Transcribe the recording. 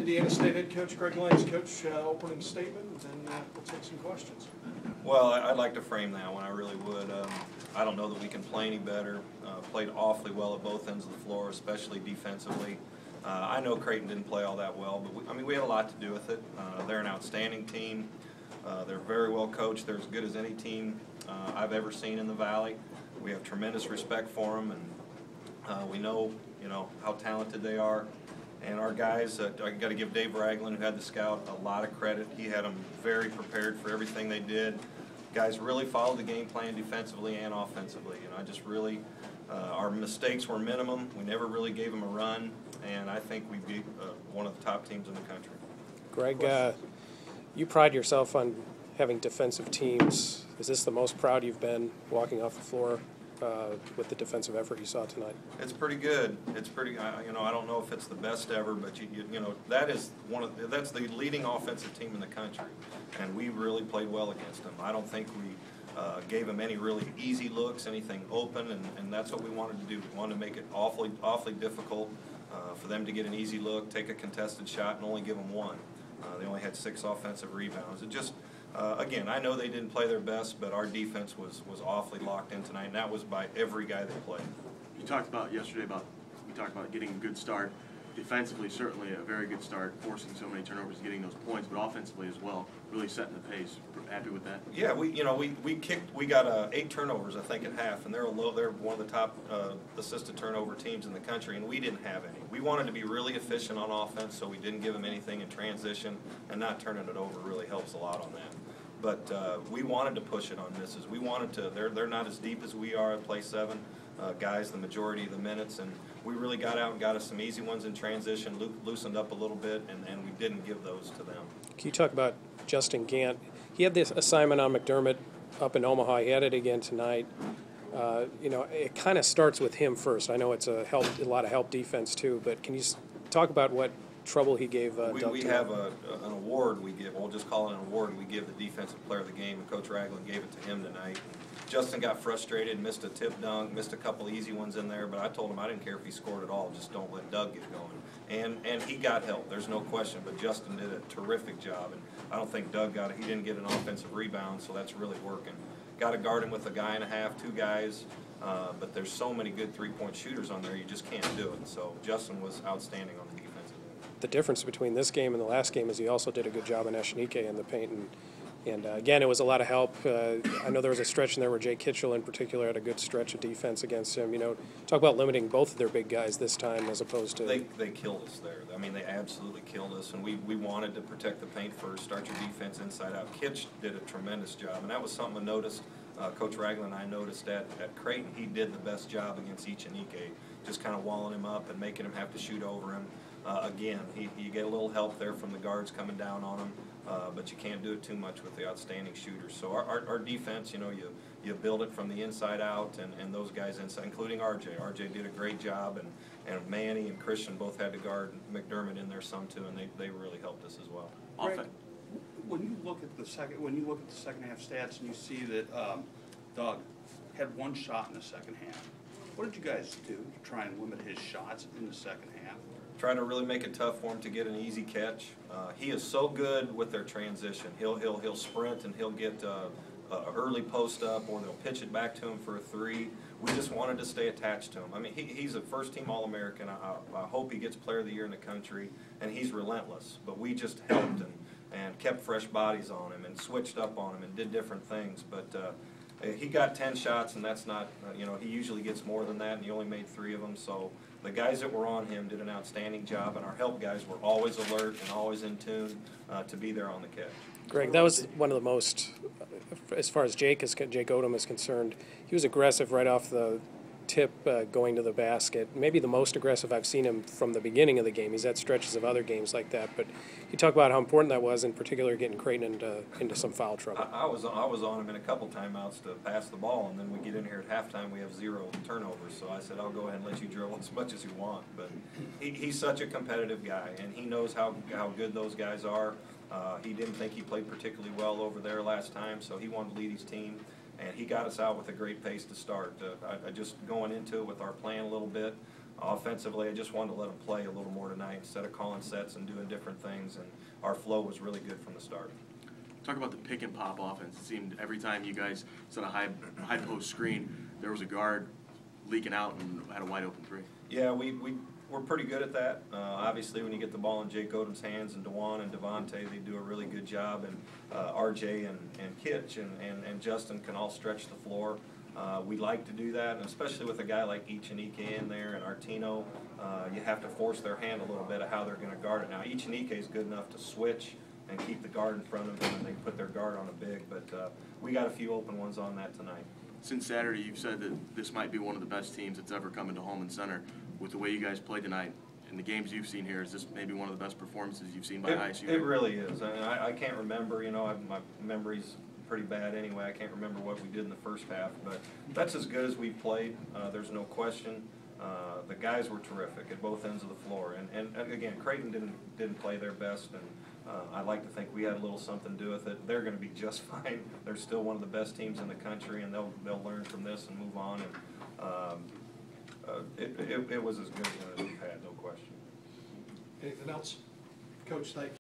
Indiana State head coach Greg Lansing. Coach, opening statement, and then we'll take some questions. Well, I'd like to frame that one. I really would. I don't know that we can play any better. Played awfully well at both ends of the floor, especially defensively. I know Creighton didn't play all that well, but we had a lot to do with it. They're an outstanding team. They're very well coached. They're as good as any team I've ever seen in the Valley. We have tremendous respect for them, and we know, how talented they are. And our guys, I got to give Dave Ragland, who had the scout, a lot of credit. He had them very prepared for everything they did. Guys really followed the game plan defensively and offensively. I just really, our mistakes were minimum. We never really gave them a run, and I think we beat one of the top teams in the country. Greg, you pride yourself on having defensive teams. Is this the most proud you've been walking off the floor with the defensive effort you saw tonight? It's pretty good. It's pretty. I don't know if it's the best ever, but that's the leading offensive team in the country, and we really played well against them. I don't think we gave them any really easy looks, anything open, and that's what we wanted to do. We wanted to make it awfully difficult for them to get an easy look, take a contested shot, and only give them one. They only had 6 offensive rebounds. It just again, I know they didn't play their best, but our defense was awfully locked in tonight, and that was by every guy that played. You talked about yesterday we talked about getting a good start. Defensively, certainly a very good start, forcing so many turnovers, getting those points, but offensively as well, really setting the pace. Happy with that? Yeah, we got 8 turnovers, I think, at half, and they're one of the top assisted turnover teams in the country, and we didn't have any. We wanted to be really efficient on offense, so we didn't give them anything in transition, and not turning it over really helps a lot on that. But we wanted to push it on misses. We wanted to. They're not as deep as we are at play 7 guys the majority of the minutes, and we really got out and got us some easy ones in transition, loosened up a little bit, and we didn't give those to them. Can you talk about Justin Gant? He had this assignment on McDermott up in Omaha. He had it again tonight. It kind of starts with him first. I know it's a lot of help defense too, but can you talk about what trouble he gave Doug? We have an award we give. We'll just call it an award. We give the defensive player of the game, and Coach Ragland gave it to him tonight. Justin got frustrated, missed a tip dunk, missed a couple easy ones in there, but I told him I didn't care if he scored at all, just don't let Doug get going. And he got help, there's no question, but Justin did a terrific job, and I don't think Doug he didn't get an offensive rebound, so that's really working. Got to guard him with a guy and a half, 2 guys, but there's so many good three-point shooters on there, you just can't do it. So Justin was outstanding on the defensive end. The difference between this game and the last game is he also did a good job in Eshenique in the paint, and again, it was a lot of help. I know there was a stretch in there where Jay Kitchell in particular had a good stretch of defense against him. Talk about limiting both of their big guys this time as opposed to... They killed us there. I mean, they absolutely killed us, and we wanted to protect the paint first, start your defense inside out. Kitch did a tremendous job, and that was something I noticed. Coach Ragland and I noticed at Creighton, he did the best job against Eshenique, just kind of walling him up and making him have to shoot over him. Again, you get a little help there from the guards coming down on him, but you can't do it too much with the outstanding shooters. So our defense, you build it from the inside out, and those guys inside, including RJ. RJ did a great job, and Manny and Christian both had to guard McDermott in there some too, and they really helped us as well. Greg, when you look at the second half stats and you see that Doug had 1 shot in the second half, what did you guys do to try and limit his shots in the second half? Trying to really make it tough for him to get an easy catch. He is so good with their transition. He'll sprint and he'll get an early post up, or they'll pitch it back to him for a 3. We just wanted to stay attached to him. I mean, he's a first-team All-American. I hope he gets Player of the Year in the country, and he's relentless. But we just helped and kept fresh bodies on him and switched up on him and did different things. But he got 10 shots, and that's not, he usually gets more than that, and he only made 3 of them. So the guys that were on him did an outstanding job, and our help guys were always alert and always in tune to be there on the catch. Greg, that was one of the most, as far as Jake Odom is concerned, he was aggressive right off the tip going to the basket. Maybe the most aggressive I've seen him from the beginning of the game. He's had stretches of other games like that, but you talk about how important that was, in particular getting Creighton into some foul trouble. I was on him in a couple timeouts to pass the ball, and then we get in here at halftime, we have 0 turnovers, so I said, I'll go ahead and let you dribble as much as you want. But he's such a competitive guy, and he knows how good those guys are. He didn't think he played particularly well over there last time, so he wanted to lead his team. And he got us out with a great pace to start. I just going into it with our plan a little bit. Offensively, I just wanted to let them play a little more tonight instead of calling sets and doing different things, and our flow was really good from the start. Talk about the pick and pop offense. It seemed every time you guys set a high post screen, there was a guard leaking out and had a wide open three. Yeah, we're pretty good at that. Obviously, when you get the ball in Jake Odom's hands, and DeJuan and Devontae, they do a really good job, and RJ and Kitch and Justin can all stretch the floor. We like to do that, and especially with a guy like Ichinike in there and Artino, you have to force their hand a little bit of how they're going to guard it. Now, Ichinike is good enough to switch and keep the guard in front of them, and they put their guard on a big, but we got a few open ones on that tonight. Since Saturday, you've said that this might be one of the best teams that's ever come into Holman Center. With the way you guys played tonight and the games you've seen here, is this maybe one of the best performances you've seen by ISU? It really is. I mean, I can't remember, my memory's pretty bad anyway. I can't remember what we did in the first half, but that's as good as we've played. There's no question. The guys were terrific at both ends of the floor, and again, Creighton didn't play their best, and I like to think we had a little something to do with it. They're going to be just fine. They're still one of the best teams in the country, and they'll learn from this and move on. And it was as good as we've had, no question. Anything else? Coach, thank you.